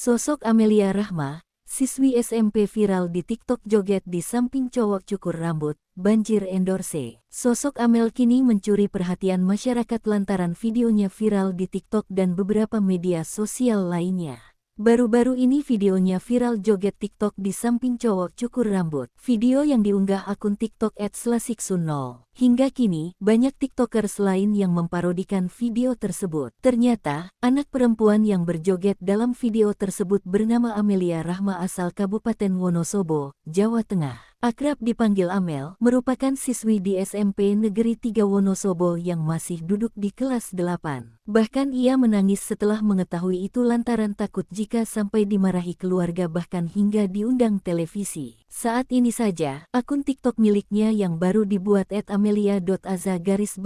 Sosok Amelia Rahma, siswi SMP viral di TikTok joget di samping cowok cukur rambut, banjir endorse. Sosok Amel kini mencuri perhatian masyarakat lantaran videonya viral di TikTok dan beberapa media sosial lainnya. Baru-baru ini videonya viral joget TikTok di samping cowok cukur rambut. Video yang diunggah akun TikTok @slasiksun0. Hingga kini, banyak TikTokers lain yang memparodikan video tersebut. Ternyata, anak perempuan yang berjoget dalam video tersebut bernama Amelia Rahma asal Kabupaten Wonosobo, Jawa Tengah. Akrab dipanggil Amel, merupakan siswi di SMP Negeri 3 Wonosobo yang masih duduk di kelas 8. Bahkan ia menangis setelah mengetahui itu lantaran takut jika sampai dimarahi keluarga bahkan hingga diundang televisi. Saat ini saja, akun TikTok miliknya yang baru dibuat @amelia.aza_garis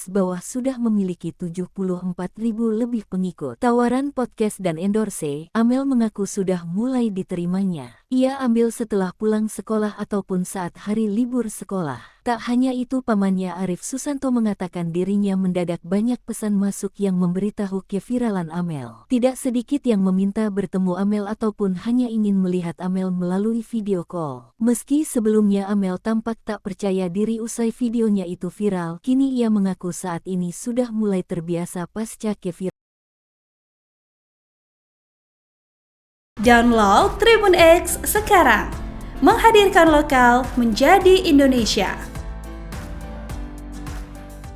bawah sudah memiliki 74.000 lebih pengikut. Tawaran podcast dan endorse, Amel mengaku sudah mulai diterimanya. Ia ambil setelah pulang sekolah ataupun saat hari libur sekolah. Tak hanya itu, pamannya Arif Susanto mengatakan dirinya mendadak banyak pesan masuk yang memberitahu keviralan Amel. Tidak sedikit yang meminta bertemu Amel ataupun hanya ingin melihat Amel melalui video call. Meski sebelumnya Amel tampak tak percaya diri usai videonya itu viral, kini ia mengaku saat ini sudah mulai terbiasa pasca keviralan. Download Tribun X sekarang, menghadirkan lokal menjadi Indonesia.